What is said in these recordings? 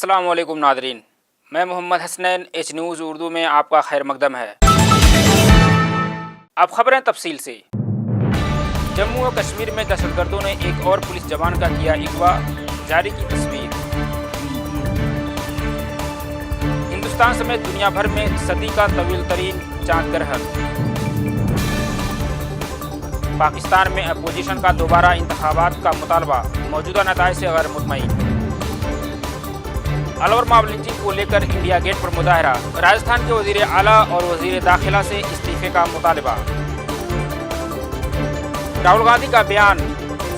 अस्सलाम वालेकुम नादरीन, मैं मोहम्मद हसनैन एच न्यूज़ उर्दू में आपका खैर मकदम है। अब खबरें तफसील से। जम्मू और कश्मीर में दहशतगर्दों ने एक और पुलिस जवान का किया अगवा, जारी की तस्वीर। हिंदुस्तान समेत दुनिया भर में सदी का तवील तरीन चांद ग्रहण। पाकिस्तान में अपोजिशन का दोबारा इंतखाबात का मुतालबा, मौजूदा नताइज से गैर मुतमईन। अलवर मामले को लेकर इंडिया गेट पर मुजाहरा, राजस्थान के वजीर आला और वजीर दाखिला से इस्तीफे का मुतालबा। राहुल गांधी का बयान,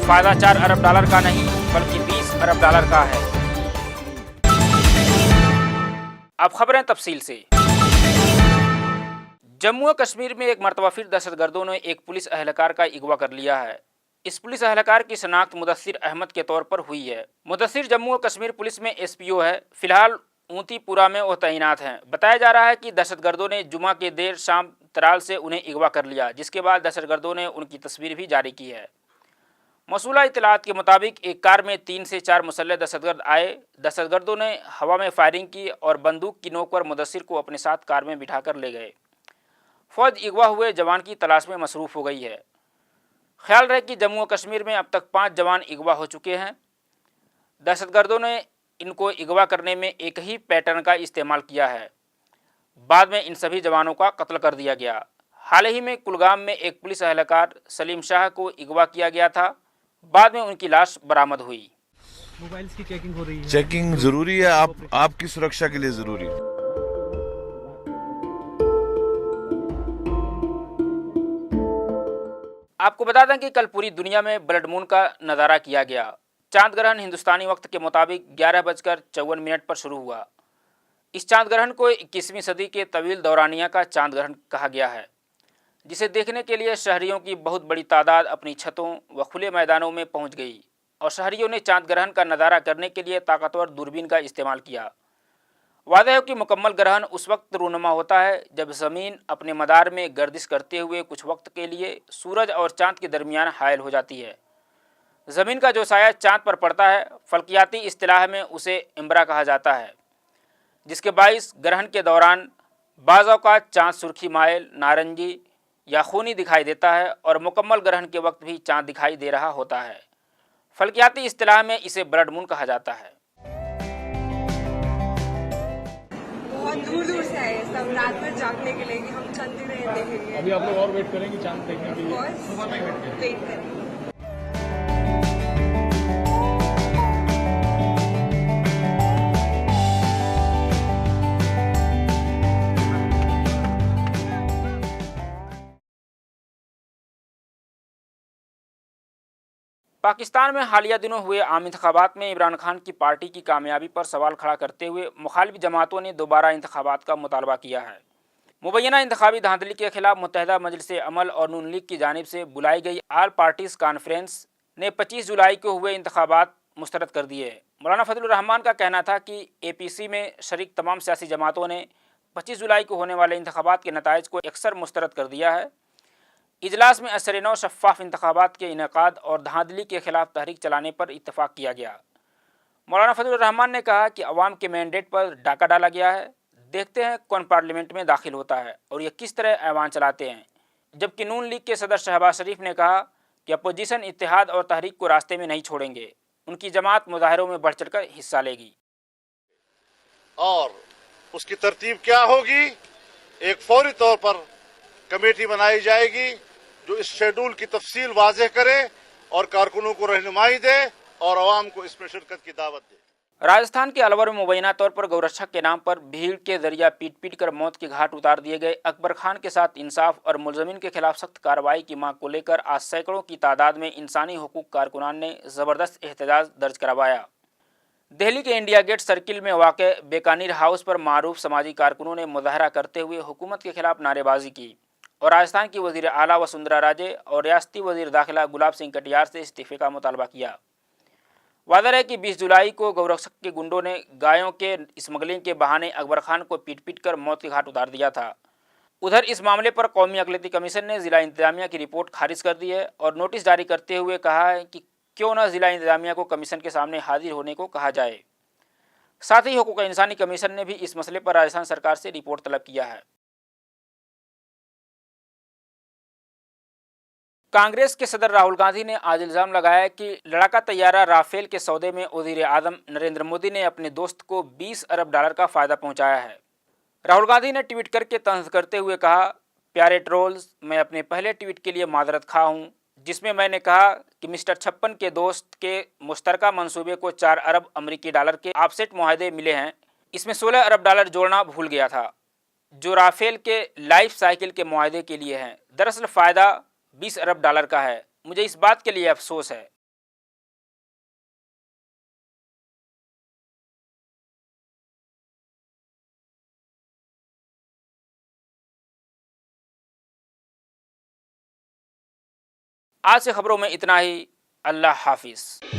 फायदा $4 अरब का नहीं बल्कि $20 अरब का है। अब खबरें तफसील से। जम्मू और कश्मीर में एक मरतबा फिर दहशतगर्दों ने एक पुलिस अहलकार का अगवा कर लिया है। इस पुलिस अहलकार की शनाख्त मुदस्सिर अहमद के तौर पर हुई है। मुदस्सिर जम्मू और कश्मीर पुलिस में एसपीओ है। फिलहाल ऊंतीपुरा में वो तैनात हैं। बताया जा रहा है कि दहशतगर्दों ने जुमा के देर शाम तराल से उन्हें अगवा कर लिया, जिसके बाद दहशतगर्दों ने उनकी तस्वीर भी जारी की है। मौसूला इत्तलात के मुताबिक एक कार में 3 से 4 मुसल्लह दहशतगर्द आए। दहशतगर्दों ने हवा में फायरिंग की और बंदूक की नोक पर मुदस्सिर को अपने साथ कार में बिठाकर ले गए। फौज अगवा हुए जवान की तलाश में मसरूफ़ हो गई है। ख्याल रहे कि जम्मू और कश्मीर में अब तक 5 जवान अगवा हो चुके हैं। दहशतगर्दों ने इनको अगवा करने में एक ही पैटर्न का इस्तेमाल किया है। बाद में इन सभी जवानों का कत्ल कर दिया गया। हाल ही में कुलगाम में एक पुलिस अहलकार सलीम शाह को अगवा किया गया था। बाद में उनकी लाश बरामद हुई। मोबाइल्स की चेकिंग हो रही है। चेकिंग जरूरी है, आपकी सुरक्षा के लिए जरूरी है। आपको बता दें कि कल पूरी दुनिया में ब्लड मून का नज़ारा किया गया। चांद ग्रहण हिंदुस्तानी वक्त के मुताबिक 11:54 पर शुरू हुआ। इस चांद ग्रहण को 21वीं सदी के तवील दौरानिया का चांद ग्रहण कहा गया है, जिसे देखने के लिए शहरियों की बहुत बड़ी तादाद अपनी छतों व खुले मैदानों में पहुंच गई और शहरियों ने चांद ग्रहण का नज़ारा करने के लिए ताकतवर दूरबीन का इस्तेमाल किया। वादा है कि मुकम्मल ग्रहण उस वक्त रूनुमा होता है जब ज़मीन अपने मदार में गर्दिश करते हुए कुछ वक्त के लिए सूरज और चांद के दरमियान हायल हो जाती है। ज़मीन का जो साया चांद पर पड़ता है, फल्कियाती इस्तिलाह में उसे इम्बरा कहा जाता है, जिसके बाइस ग्रहण के दौरान बाज़ औक़ात चांद सुर्खी माइल, नारंगी या खूनी दिखाई देता है और मुकम्मल ग्रहण के वक्त भी चांद दिखाई दे रहा होता है। फल्कियाती इस्तिलाह में इसे ब्लड मून कहा जाता है। बहुत दूर दूर से आए सब रात भर जागने के लिए कि हम चंद्रग्रहण देखेंगे। अभी आप लोग और वेट करेंगे चांद देखने के लिए? वेट करेंगे। पाकिस्तान में हालिया दिनों हुए आम इंतखाबात में इमरान खान की पार्टी की कामयाबी पर सवाल खड़ा करते हुए मुखालिफ जमातों ने दोबारा इंतखाबात का मुतालबा किया है। मुबैना इंतखाबी धांधली के खिलाफ मुत्तहिदा मजलिस अमल और नून लीग की जानिब से बुलाई गई आल पार्टीज़ कॉन्फ्रेंस ने 25 जुलाई को हुए इंतखाबात मुस्तरद कर दिए। मौलाना फजलुर रहमान का कहना था कि APC में शरीक तमाम सियासी जमातों ने 25 जुलाई को होने वाले इंतखाबात के नताइज को अक्सर मुस्तरद कर दिया है। इजलास में असर नौ शफ़ाफ इंतखाबात के इनेकाद और धांधली के खिलाफ तहरीक चलाने पर इत्तफाक किया गया। मौलाना फजलुर रहमान ने कहा कि अवाम के मैंडेट पर डाका डाला गया है। देखते हैं कौन पार्लियामेंट में दाखिल होता है और ये किस तरह ऐवान चलाते हैं। जबकि नून लीग के सदर शहबाज शरीफ ने कहा कि अपोजिशन इत्तेहाद और तहरीक को रास्ते में नहीं छोड़ेंगे। उनकी जमात मुजाहरों में बढ़ चढ़ कर हिस्सा लेगी। और उसकी तरतीब क्या होगी? एक फौरी तौर पर कमेटी बनाई जाएगी जो इस शेड्यूल की तफसील वाज़ेह करे और कारकुनों को रहनुमाई दे और आवाम को इसमें शिरकत की दावत दे। राजस्थान के अलवर में मुबैना तौर पर गौरक्षक के नाम पर भीड़ के जरिया पीट पीट कर मौत के घाट उतार दिए गए अकबर खान के साथ इंसाफ और मुलजमिन के खिलाफ सख्त कार्रवाई की मांग को लेकर आज सैकड़ों की तादाद में इंसानी हुकूक कारकुनान ने ज़बरदस्त एहतजाज दर्ज करवाया। दिल्ली के इंडिया गेट सर्किल में वाक़ बीकानेर हाउस पर मारूफ समाजी कारकुनों ने मुजाहरा करते हुए हुकूमत के खिलाफ नारेबाजी की और राजस्थान की वज़ीर आला वसुंधरा राजे और रियासती वज़ीर दाखिला गुलाब सिंह कटियार से इस्तीफ़े का मुतालबा किया। वादा है कि 20 जुलाई को गौरक्षक के गुंडों ने गायों के स्मगलिंग के बहाने अकबर खान को पीट पीट कर मौत के घाट उतार दिया था। उधर इस मामले पर कौमी अक़लियती कमीशन ने ज़िला इंतज़ामिया की रिपोर्ट खारिज कर दी है और नोटिस जारी करते हुए कहा है कि क्यों न ज़िला इंतज़ामिया को कमीशन के सामने हाजिर होने को कहा जाए। साथ ही हकूक़ इंसानी कमीशन ने भी इस मसले पर राजस्थान सरकार से रिपोर्ट तलब किया है। कांग्रेस के सदर राहुल गांधी ने आज इल्जाम लगाया कि लड़ाका तैयारा राफेल के सौदे में वज़ीर आज़म नरेंद्र मोदी ने अपने दोस्त को 20 अरब डॉलर का फायदा पहुंचाया है। राहुल गांधी ने ट्वीट करके तंज करते हुए कहा, प्यारे ट्रोल्स, मैं अपने पहले ट्वीट के लिए मादरत खा हूं, जिसमें मैंने कहा कि मिस्टर छप्पन के दोस्त के मुश्तरका मंसूबे को 4 अरब अमेरिकी डॉलर के ऑफसेट मुआहदे मिले हैं। इसमें 16 अरब डॉलर जोड़ना भूल गया था, जो राफेल के लाइफ साइकिल के मुआहदे के लिए हैं। दरअसल फ़ायदा 20 अरब डॉलर का है। मुझे इस बात के लिए अफसोस है। आज से खबरों में इतना ही। अल्लाह हाफिज़।